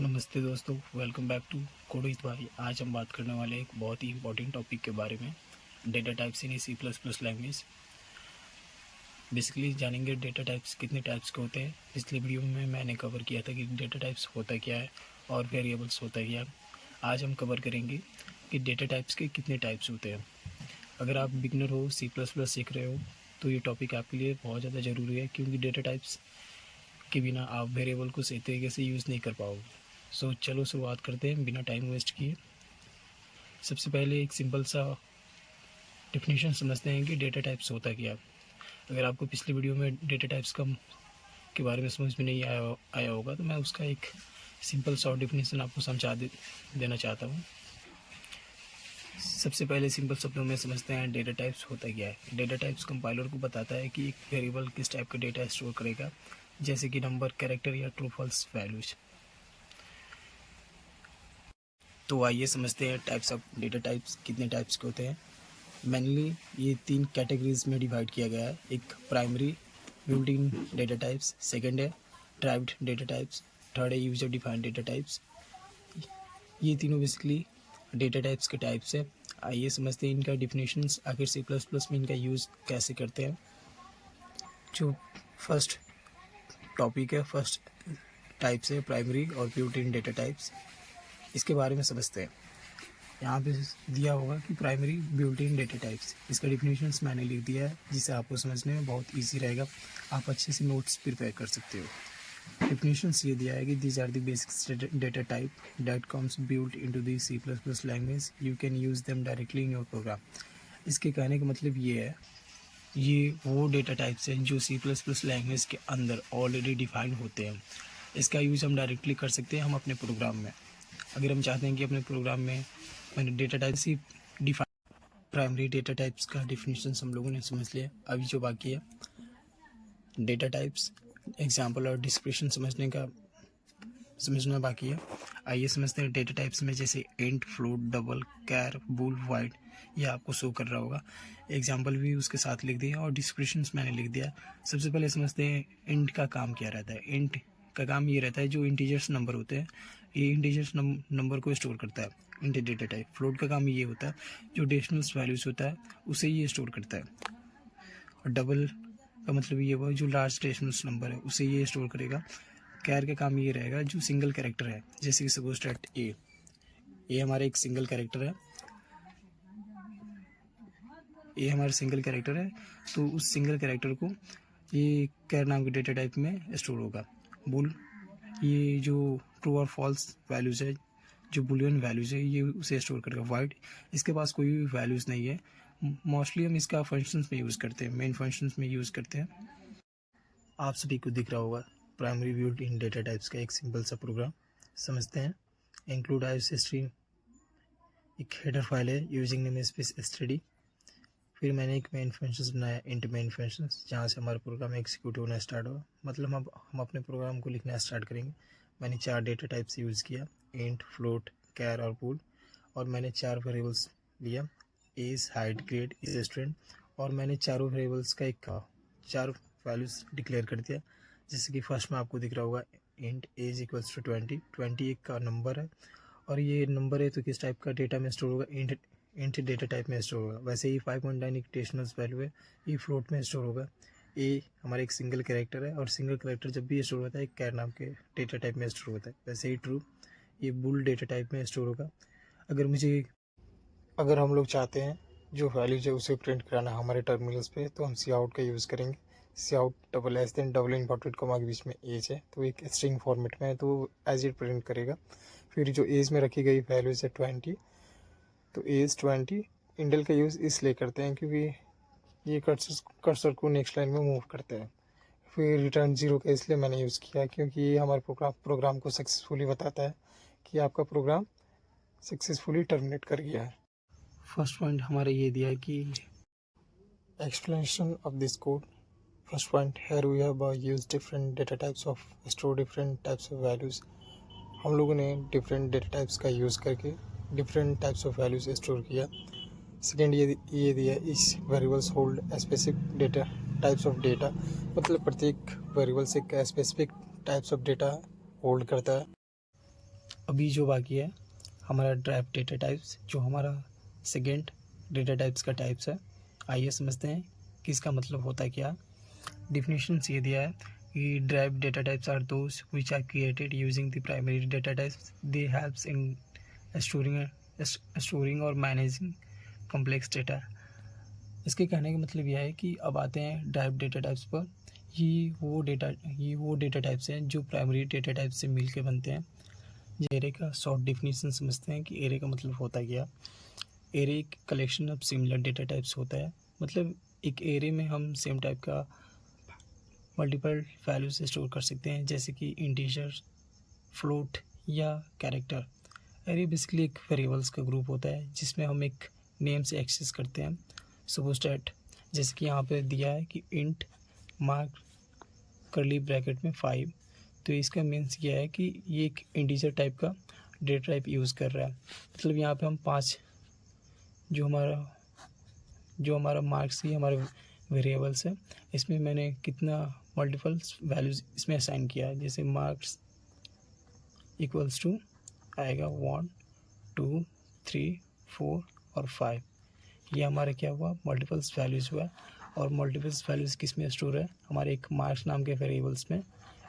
नमस्ते दोस्तों, welcome back to कोडित भाई। आज हम बात करने वाले एक बहुत ही इंपॉर्टेंट टॉपिक के बारे में, data types in C++ language. Basically जानेंगे डेटा टाइप्स कितने टाइप्स के होते हैं। पिछले वीडियो में मैंने कवर किया था कि डेटा टाइप्स होता क्या है और वेरिएबल्स होता क्या है। आज हम कवर करेंगे कि डेटा टाइप्स के कितने टाइप्स होते हैं। अगर आप बिगनर हो, C++ सीख रहे हो, तो ये टॉपिक आपके लिए बहुत ज़्यादा ज़रूरी है, क्योंकि डेटा टाइप्स के बिना आप वेरिएबल को सही तरीके से यूज़ नहीं कर पाओगे। सो चलो शुरुआत करते हैं बिना टाइम वेस्ट किए। सबसे पहले एक सिंपल सा डेफिनेशन समझते हैं कि डेटा टाइप्स होता क्या है। अगर आपको पिछली वीडियो में डेटा टाइप्स के बारे में समझ में नहीं आया होगा, तो मैं उसका एक सिंपल शॉर्ट डेफिनेशन आपको देना चाहता हूँ। सबसे पहले सिंपल शब्दों में समझते हैं डेटा टाइप्स होता क्या है। डेटा टाइप्स कंपाइलर को बताता है कि एक वेरिएबल किस टाइप का डेटा स्टोर करेगा, जैसे कि नंबर, कैरेक्टर या ट्रू फॉल्स वैल्यूज। तो आइए समझते हैं टाइप्स ऑफ डेटा टाइप्स कितने टाइप्स के होते हैं। मेनली ये 3 कैटेगरीज में डिवाइड किया गया है। एक primary built in data types, second है ड्राइव्ड डेटा टाइप्स, थर्ड है यूजर डिफाइंड डेटा टाइप्स। ये तीनों बेसिकली डेटा टाइप्स के टाइप्स है। आइए समझते हैं इनका डिफिनेशंस, आखिर C++ में इनका यूज़ कैसे करते हैं। जो फर्स्ट टॉपिक है, फर्स्ट टाइप्स है प्राइमरी और बिल्ट इन डेटा टाइप्स। इसके बारे में समझते हैं। यहाँ पे दिया होगा कि primary built in data types, इसका डिफिनेशंस मैंने लिख दिया है, जिससे आपको समझने में बहुत इजी रहेगा। आप अच्छे से नोट्स प्रिपेयर कर सकते हो। डिफिनेशंस ये दिया है कि these are the basic data type that comes built into the C++ language, you can use them directly in your program. इसके कहने का मतलब ये है, ये वो डेटा टाइप्स हैं जो C++ लैंग्वेज के अंदर ऑलरेडी डिफाइन होते हैं। इसका यूज़ हम डायरेक्टली कर सकते हैं हम अपने प्रोग्राम में। अगर हम चाहते हैं कि अपने प्रोग्राम में मैंने डेटा टाइप्स ही डिफाइन, प्राइमरी डेटा टाइप्स का डिफिनेशन हम लोगों ने समझ लिया। अभी जो बाकी है डेटा टाइप्स एग्जांपल और डिस्क्रिप्शन समझना बाकी है। आइए समझते हैं डेटा टाइप्स में, जैसे इंट, फ्लोट, डबल, कैर, बूल, वाइड। ये आपको शो कर रहा होगा। एग्जांपल भी उसके साथ लिख दिया और डिस्क्रिप्शंस मैंने लिख दिया। सबसे पहले समझते हैं इंट का काम क्या रहता है। इंट का काम ये रहता है, जो इंटीजर्स नंबर होते हैं, ये इंटीजर्स नंबर को स्टोर करता है। Int data type. फ्लोट का काम ये होता है, जो डेसिमल्स वैल्यूज होता है उसे ये स्टोर करता है। और डबल का मतलब ये हुआ, जो लार्ज डेसिमल्स नंबर है उसे ये स्टोर करेगा। कैर का काम ये रहेगा, जो सिंगल कैरेक्टर है, जैसे कि सपोज दैट ए हमारा एक सिंगल कैरेक्टर है। ए हमारा सिंगल कैरेक्टर है, तो उस सिंगल कैरेक्टर को ये कैर नाम के डेटा टाइप में स्टोर होगा। बुल, ये जो ट्रू और फॉल्स वैल्यूज़ है, जो बुलियन वैल्यूज़ है, ये उसे स्टोर करेगा। वाइड, इसके पास कोई भी वैल्यूज़ नहीं है। मोस्टली हम इसका फंक्शंस में यूज़ करते हैं, मेन फंक्शंस में यूज़ करते हैं। आप सभी को दिख रहा होगा primary built in data types का एक सिंपल सा प्रोग्राम। समझते हैं। इंक्लूड आईओ स्ट्रीम एक हेडर फाइल है, यूजिंग नेम स्पेस std। फिर मैंने एक मेन फंक्शंस बनाया, इंट मेन फंक्शंस, जहाँ से हमारा प्रोग्राम एग्जीक्यूट होना स्टार्ट हुआ। मतलब हम अपने प्रोग्राम को लिखना स्टार्ट करेंगे। मैंने 4 डेटा टाइप्स यूज़ किया, इंट, फ्लोट, कैर और बूल। और मैंने 4 वेरिएबल्स लिया, एज, हाइट, ग्रेड, स्टूडेंट। और मैंने चारों वेरिएबल्स का 4 वैल्यूज़ डिक्लेयर कर दिया। जैसे कि फर्स्ट में आपको दिख रहा होगा इंट एज इक्वल्स टू 20 एक का नंबर है, और ये नंबर है तो किस टाइप का डेटा में स्टोर होगा, इंट डेटा टाइप में स्टोर होगा। वैसे ही 5.9 एक डेसिमल्स वैल्यू है, ये फ्लोट में स्टोर होगा। ए हमारा एक सिंगल कैरेक्टर है, और सिंगल कैरेक्टर जब भी स्टोर होता है एक कैर नाम के डेटा टाइप में स्टोर होता है। वैसे ही ट्रू, ये बुल डेटा टाइप में स्टोर होगा। अगर हम लोग चाहते हैं जो वैल्यूज है उसे प्रिंट कराना हमारे टर्मिनल्स पे, तो हम सी आउट का यूज़ करेंगे। Cout double S then double inverted comma के बीच में एज है, तो एक स्ट्रिंग फॉर्मेट में है, तो एज इट प्रिंट करेगा। फिर जो एज में रखी गई वैल्यूज है 20, तो एज 20। इंडल का यूज़ इसलिए करते हैं क्योंकि ये कर्सर को नेक्स्ट लाइन में मूव करते हैं। फिर रिटर्न 0 का इसलिए मैंने यूज़ किया क्योंकि ये हमारे प्रोग्राम को सक्सेसफुली बताता है कि आपका प्रोग्राम सक्सेसफुली टर्मिनेट कर गया है। फर्स्ट पॉइंट हमारा ये दिया है कि explanation of this code. First point, here we have used different data types of store different types of values. हम लोगों ने different data types का यूज़ करके different types of values store किया। सेकेंड ये दिया, इस variables hold specific data types of data, मतलब प्रत्येक वेरिएबल से specific types of data hold करता है। अभी जो बाकी है हमारा ड्राइव डेटा टाइप्स, जो हमारा सेकेंड डेटा टाइप्स का टाइप्स है। आइए समझते हैं कि इसका मतलब होता है क्या। डिफिनीशन ये दिया है कि derived data types are those which are created using the primary data types. They helps in storing और मैनेजिंग कॉम्प्लेक्स डेटा। इसके कहने का मतलब यह है कि अब आते हैं ड्राइव डेटा टाइप्स पर। ये वो डेटा टाइप्स हैं जो प्राइमरी डेटा टाइप से मिल के बनते हैं। एरे का शॉर्ट डिफिनीशन समझते हैं कि एरे का मतलब होता क्या। एरे एक collection of similar data types होता है। मतलब एक एरे में हम सेम टाइप का मल्टीपल वैल्यूज स्टोर कर सकते हैं, जैसे कि इंटीजर, फ्लोट या कैरेक्टर। एरे बेसिकली एक वेरिएबल्स का ग्रुप होता है जिसमें हम एक नेम से एक्सेस करते हैं। सपोज डैट, जैसे कि यहाँ पे दिया है कि इंट मार्क करली ब्रैकेट में 5, तो इसका मीन्स यह है कि ये एक इंटीजर टाइप का डेटा टाइप यूज़ कर रहा है। मतलब यहाँ पे हम 5 जो हमारा मार्क्स ही हमारे वेरिएबल्स है, इसमें मैंने कितना मल्टीपल्स वैल्यूज़ इसमें असाइन किया है। जैसे मार्क्स इक्वल्स टू आएगा 1 2 3 4 और 5। ये हमारा क्या हुआ, मल्टीपल्स वैल्यूज़ हुआ। और मल्टीपल्स वैल्यूज़ किस में स्टोर है, हमारे एक मार्क्स नाम के वेरिएबल्स में।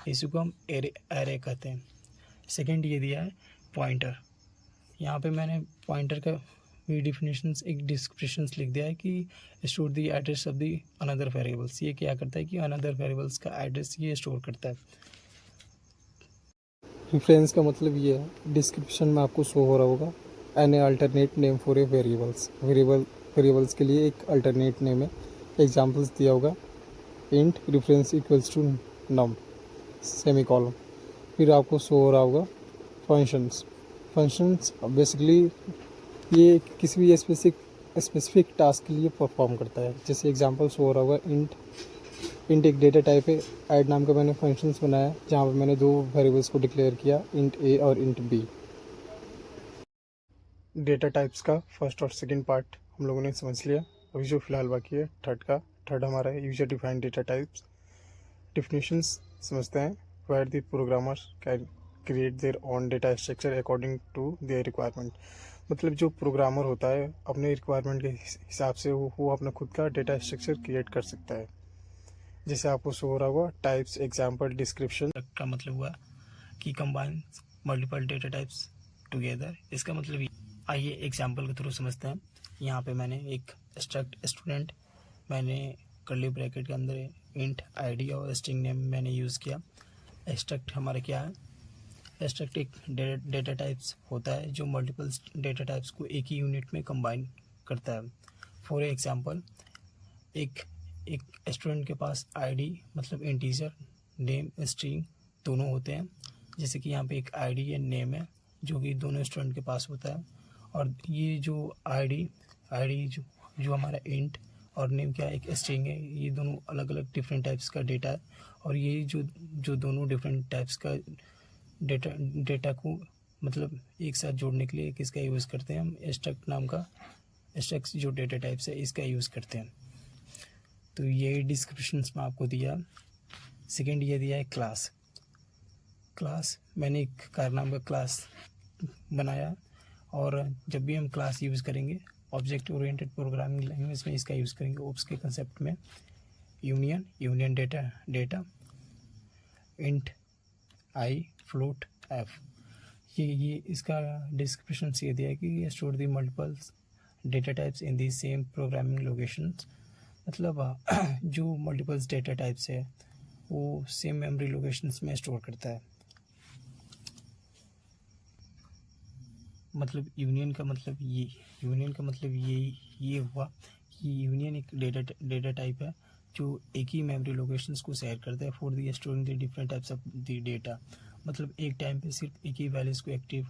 इसी को हम एरे कहते हैं। सेकंड ये दिया है पॉइंटर। यहाँ पे मैंने पॉइंटर का भी डिफिनेशंस एक डिस्क्रिप्शंस लिख दिया है कि store the address of the another variables. ये क्या करता है कि अनदर वेरिएबल्स का एड्रेस ये स्टोर करता है। रेफरेंस का मतलब ये है, डिस्क्रिप्शन में आपको शो हो रहा होगा an alternate name for a variables के लिए एक अल्टरनेट नेम है। एग्जांपल्स दिया होगा int reference equals to num semicolon. फिर आपको शो हो रहा होगा फंक्शंस बेसिकली ये किसी भी स्पेसिफिक टास्क के लिए परफॉर्म करता है। जैसे एग्जांपल शो हो रहा होगा इंट एक डेटा टाइप है। ऐड नाम का मैंने फंक्शंस बनाया जहाँ पे मैंने 2 वेरिएबल्स को डिक्लेयर किया, इंट ए और इंट बी। डेटा टाइप्स का फर्स्ट और सेकंड पार्ट हम लोगों ने समझ लिया। अभी जो फिलहाल बाकी है थर्ड हमारा है user defined data types. Definitions समझते हैं। Where the programmers can create their own data structure according to their requirement. मतलब जो प्रोग्रामर होता है अपने रिक्वायरमेंट के हिसाब से वो अपना खुद का डेटा स्ट्रक्चर क्रिएट कर सकता है। जैसे आपको शो हो रहा होगा टाइप्स, एग्जाम्पल, डिस्क्रिप्शन। का मतलब हुआ कि combine multiple data types together. इसका मतलब आइए एग्जांपल के थ्रू समझते हैं। यहाँ पे मैंने एक स्ट्रक्ट स्टूडेंट, मैंने कर्ली ब्रैकेट के अंदर इंट आईडी और स्ट्रिंग नेम मैंने यूज़ किया। स्ट्रक्ट हमारा क्या है, स्ट्रक्ट एक डेटा टाइप्स होता है जो मल्टीपल डेटा टाइप्स को एक ही यूनिट में कंबाइन करता है। फॉर एग्जांपल, एक स्टूडेंट के पास आईडी मतलब इंटीजर, नेम, स्ट्रिंग दोनों होते हैं। जैसे कि यहाँ पे एक आईडी या नेम है जो कि दोनों स्टूडेंट के पास होता है। और ये जो आईडी जो हमारा इंट और नेम क्या एक स्ट्रिंग है, ये दोनों अलग अलग डिफरेंट टाइप्स का डेटा है। और ये जो दोनों डिफरेंट टाइप्स का डेटा को मतलब एक साथ जोड़ने के लिए किसका यूज़ करते हैं हम, स्ट्रक्ट नाम का, स्ट्रक्ट जो डेटा टाइप्स है इसका यूज़ करते हैं। तो ये डिस्क्रिप्शंस में आपको दिया। सेकेंड ये दिया है क्लास। मैंने एक कार नाम का क्लास बनाया। और जब भी हम क्लास यूज़ करेंगे ऑब्जेक्ट ओरिएंटेड प्रोग्रामिंग लैंग्वेज में इसका यूज़ करेंगे। ओप्स के कंसेप्ट में यूनियन डेटा इंट आई फ्लोट एफ। ये इसका डिस्क्रिप्शन ये दिया है कि store the multiples data types in the same programming locations. मतलब जो मल्टीपल्स डेटा टाइप्स है वो सेम मेमोरी लोकेशंस में स्टोर करता है। मतलब यूनियन का मतलब ये हुआ कि यूनियन एक डेटा टाइप है जो एक ही मेमोरी लोकेशंस को शेयर करता है for the storing the different types of the data. मतलब एक टाइम पे सिर्फ एक ही वैल्यूज को एक्टिव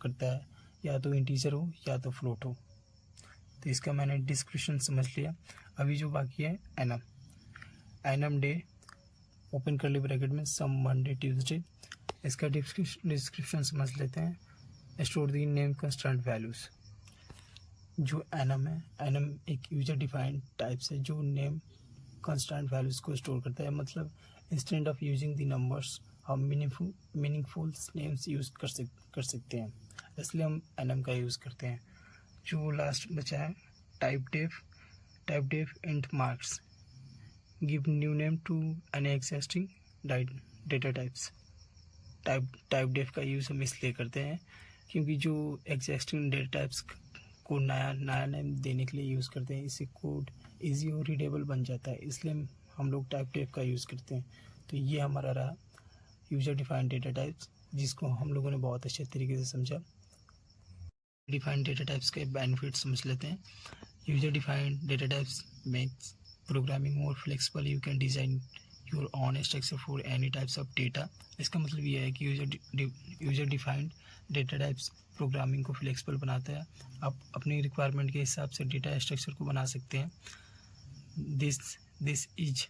करता है, या तो इंटीजर हो या तो फ्लोट हो। तो इसका मैंने डिस्क्रिप्शन समझ लिया। अभी जो बाकी है enum day open curly bracket में सम मंडे ट्यूसडे। इसका डिस्क्रिप्शन समझ लेते हैं। Store the name constant values. जो एनम है, एनम एक यूजर डिफाइंड टाइप्स है जो नेम कंस्टेंट वैल्यूज़ को स्टोर करता है। मतलब instant of using the numbers हम मीनिंगफुल नेम्स यूज़ कर सकते हैं, इसलिए हम एनएम का यूज़ करते हैं। जो लास्ट बचा है typedef and marks give new name to any existing data types. Typedef का यूज़ हम इसलिए करते हैं क्योंकि जो एग्जिस्टिंग डेटा टाइप्स को नया नेम देने के लिए यूज़ करते हैं, इससे कोड इजी और रीडेबल बन जाता है, इसलिए हम लोग टाइप डेफ का यूज़ करते हैं। तो ये हमारा रहा यूजर डिफाइंड डेटा टाइप्स, जिसको हम लोगों ने बहुत अच्छे तरीके से समझा। डिफाइंड डेटा टाइप्स के बेनिफिट समझ लेते हैं। User defined data types makes programming more flexible, you can design your on structure for any types of data. इसका मतलब ये है कि user defined data types programming को फ्लेक्सिबल बनाता है, आप अपनी रिक्वायरमेंट के हिसाब से डेटा स्ट्रक्चर को बना सकते हैं। This is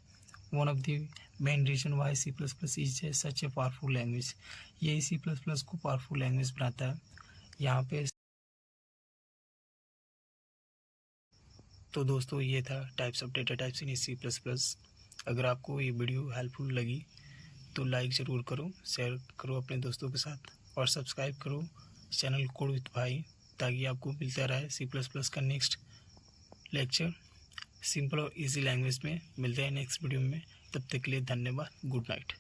one of the main reason why C++ is such a powerful language. यही C++ को पावरफुल लैंग्वेज बनाता है। यहाँ पे तो दोस्तों ये था types of data types in C++। अगर आपको ये वीडियो हेल्पफुल लगी तो लाइक ज़रूर करो, शेयर करो अपने दोस्तों के साथ और सब्सक्राइब करो चैनल कोड विद भाई, ताकि आपको मिलता रहे C++ का नेक्स्ट लेक्चर सिंपल और इजी लैंग्वेज में। मिलते हैं नेक्स्ट वीडियो में, तब तक के लिए धन्यवाद, गुड नाइट।